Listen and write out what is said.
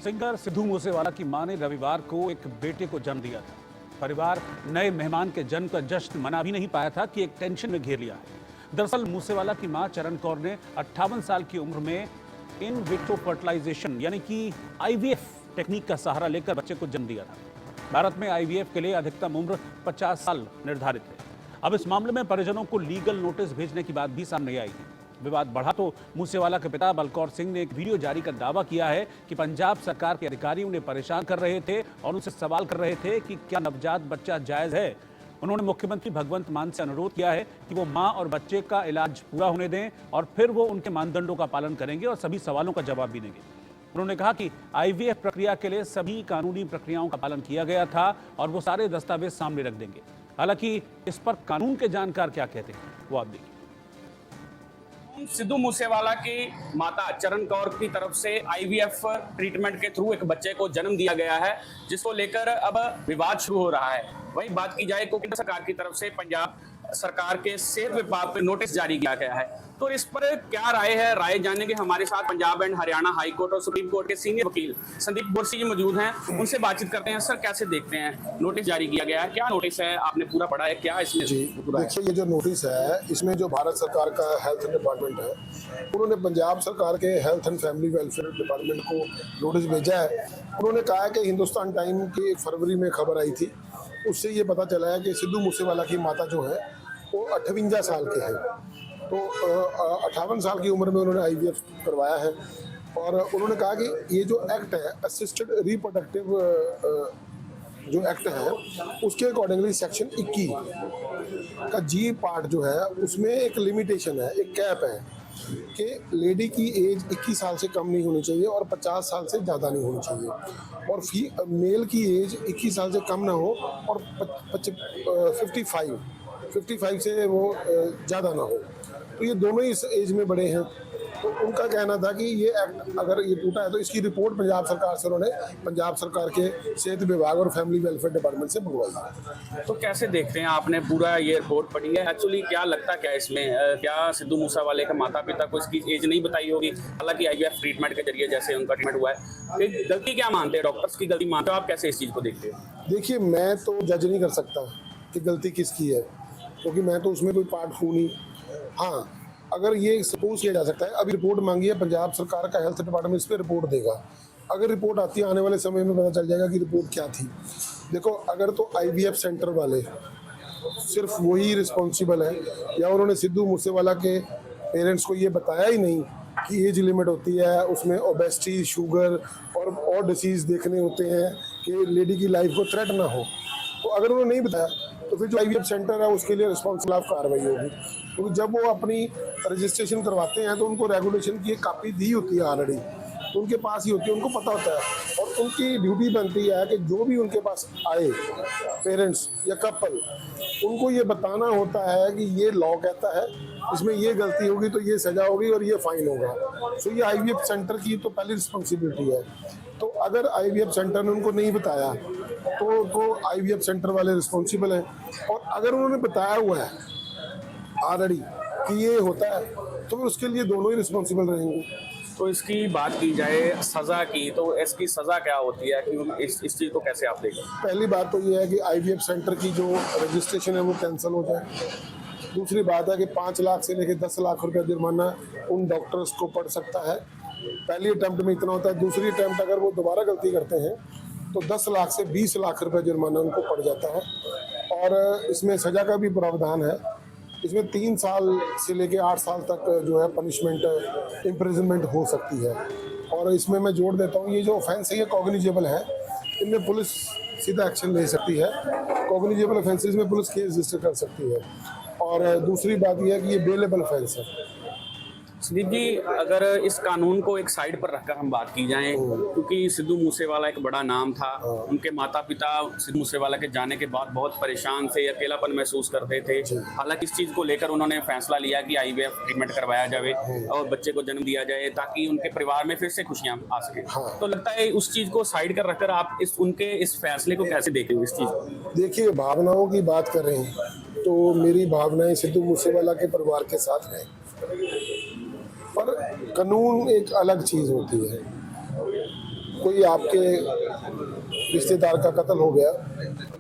Singer Sidhu Moosewala की मां ने रविवार को एक बेटे को जन्म दिया था। परिवार नए मेहमान के जन्म का जश्न मना भी नहीं पाया था कि एक टेंशन में घेर लिया है। दरअसल मूसेवाला की मां चरण कौर ने 58 साल की उम्र में इन विट्रो फर्टिलाइजेशन यानी कि IVF टेक्निक का सहारा लेकर बच्चे को जन्म दिया था। भारत में IVF के लिए अधिकतम उम्र 50 साल निर्धारित है। अब इस मामले में परिजनों को लीगल नोटिस भेजने की बात भी सामने आई है। विवाद बढ़ा तो मूसेवाला के पिता बलकौर सिंह ने एक वीडियो जारी कर दावा किया है कि पंजाब सरकार के अधिकारी उन्हें परेशान कर रहे थे और उनसे सवाल कर रहे थे कि क्या नवजात बच्चा जायज है। उन्होंने मुख्यमंत्री भगवंत मान से अनुरोध किया है कि वो मां और बच्चे का इलाज पूरा होने दें और फिर वो उनके मानदंडों का पालन करेंगे और सभी सवालों का जवाब भी देंगे। उन्होंने कहा कि IVF प्रक्रिया के लिए सभी कानूनी प्रक्रियाओं का पालन किया गया था और वो सारे दस्तावेज सामने रख देंगे। हालांकि इस पर कानून के जानकार क्या कहते हैं वो आप देखिए। सिद्धू मूसेवाला की माता चरण कौर की तरफ से IVF ट्रीटमेंट के थ्रू एक बच्चे को जन्म दिया गया है, जिसको लेकर अब विवाद शुरू हो रहा है। वहीं बात की जाए तो केंद्र सरकार की तरफ से पंजाब सरकार के सेहत विभाग को नोटिस जारी किया गया है, तो इस पर क्या राय है, राय जानने के हमारे साथ Punjab and Haryana high court और सुप्रीम कोर्ट के सीनियर वकील संदीप बुर्सी जी मौजूद हैं। उनसे बातचीत करते हैं। सर, कैसे देखते हैं, नोटिस जारी किया गया है, क्या नोटिस है, आपने पूरा पढ़ा है, क्या इसमें? जी देखिए, ये जो नोटिस है इसमें जो भारत सरकार का हेल्थ डिपार्टमेंट है, उन्होंने पंजाब सरकार के health and family welfare department को नोटिस भेजा है। उन्होंने कहा है कि हिंदुस्तान टाइम की फरवरी में खबर आई थी, उससे ये पता चला है कि सिद्धू मूसेवाला की माता जो है वो 58 साल के हैं। तो 58 साल की उम्र में उन्होंने IVF करवाया है और उन्होंने कहा कि ये जो एक्ट है असिस्टेड रिप्रोडक्टिव जो एक्ट है उसके अकॉर्डिंगली सेक्शन 21 का G पार्ट जो है उसमें एक लिमिटेशन है, एक कैप है कि लेडी की एज 21 साल से कम नहीं होनी चाहिए और 50 साल से ज़्यादा नहीं होनी चाहिए और मेल की एज 21 साल से कम ना हो और 55 से वो ज़्यादा ना हो। तो ये दोनों ही इस एज में बड़े हैं। तो उनका कहना था कि ये एक्ट अगर ये टूटा है तो इसकी रिपोर्ट पंजाब सरकार से उन्होंने पंजाब सरकार के सेहत विभाग और फैमिली वेलफेयर डिपार्टमेंट से मंगवाई। तो कैसे देखते हैं, आपने पूरा ये रिपोर्ट पढ़ी है, एक्चुअली क्या लगता क्या इसमें, क्या सिद्धू मूसेवाले के माता पिता को इसकी एज नहीं बताई होगी? हालांकि IVF ट्रीटमेंट के जरिए जैसे उनका ट्रीटमेंट हुआ है, गलती क्या मानते हैं, डॉक्टर्स की गलती मानते हो आप? कैसे इस चीज़ को देखते हो? देखिए, मैं तो जज नहीं कर सकता कि गलती किसकी है, क्योंकि मैं तो उसमें कोई पार्ट हूँ नहीं। हाँ, अगर ये सपोज किया जा सकता है, अभी रिपोर्ट मांगी है पंजाब सरकार का हेल्थ डिपार्टमेंट, इस पर रिपोर्ट देगा। अगर रिपोर्ट आती है आने वाले समय में पता चल जाएगा कि रिपोर्ट क्या थी। देखो, अगर तो IVF सेंटर वाले सिर्फ वही रिस्पॉन्सिबल है या उन्होंने सिद्धू मूसेवाला के पेरेंट्स को ये बताया ही नहीं कि एज लिमिट होती है, उसमें ओबेसिटी, शुगर और डिसीज़ देखने होते हैं कि लेडी की लाइफ को थ्रेट ना हो, तो अगर उन्होंने नहीं बताया तो फिर जो IVF सेंटर है उसके लिए रिस्पॉन्सिबल ऑफ कार्रवाई होगी। क्योंकि जब वो अपनी रजिस्ट्रेशन करवाते हैं तो उनको रेगुलेशन की एक कॉपी दी होती है ऑलरेडी, तो उनके पास ही होती है, उनको पता होता है और उनकी ड्यूटी बनती है कि जो भी उनके पास आए पेरेंट्स या कपल, उनको ये बताना होता है कि ये लॉ कहता है, इसमें ये गलती होगी तो ये सज़ा होगी और ये फाइन होगा। तो ये IVF सेंटर की तो पहली रिस्पॉन्सिबिलिटी है। तो अगर IVF सेंटर ने उनको नहीं बताया तो IVF सेंटर वाले रिस्पॉन्सिबल हैं, और अगर उन्होंने बताया हुआ है ऑलरेडी कि ये होता है तो फिर उसके लिए दोनों ही रिस्पॉन्सिबल रहेंगे। तो इसकी बात की जाए सज़ा की, तो इसकी सज़ा क्या होती है, कि इस चीज़ को कैसे आप देखें? पहली बात तो ये है कि IVF सेंटर की जो रजिस्ट्रेशन है वो कैंसिल हो जाए। दूसरी बात है कि 5 लाख से लेकर 10 लाख रुपए जुर्माना उन डॉक्टर्स को पड़ सकता है। पहली अटैम्प्ट में इतना होता है, दूसरी अटैम्प्ट अगर वो दोबारा गलती करते हैं तो 10 लाख से 20 लाख रुपए जुर्माना उनको पड़ जाता है। और इसमें सज़ा का भी प्रावधान है। इसमें 3 साल से लेकर 8 साल तक जो है पनिशमेंट, इम्प्रिजनमेंट हो सकती है। और इसमें मैं जोड़ देता हूँ, ये जो ऑफेंस है ये कॉग्निजेबल है, इनमें पुलिस सीधा एक्शन ले सकती है। कॉग्निजेबल ऑफेंसेस में पुलिस केस रजिस्टर कर सकती है। और दूसरी बात यह है कि ये बेलेबल ऑफेंस है। संदीप जी, अगर इस कानून को एक साइड पर रखकर हम बात की जाए, क्योंकि सिद्धू मूसेवाला एक बड़ा नाम था, उनके माता पिता सिद्धू मूसेवाला के जाने के बाद बहुत परेशान थे, अकेलापन महसूस करते थे। हालांकि इस चीज़ को लेकर उन्होंने फैसला लिया कि IVF ट्रीटमेंट करवाया जाए और बच्चे को जन्म दिया जाए ताकि उनके परिवार में फिर से खुशियाँ आ सकें। तो लगता है उस चीज़ को साइड कर रखकर आप उनके इस फैसले को कैसे देखते हो? इस चीज़ को देखिए, भावनाओं की बात कर रहे हैं तो मेरी भावनाएं सिद्धू मूसेवाला के परिवार के साथ हैं, पर कानून एक अलग चीज़ होती है। कोई आपके रिश्तेदार का कत्ल हो गया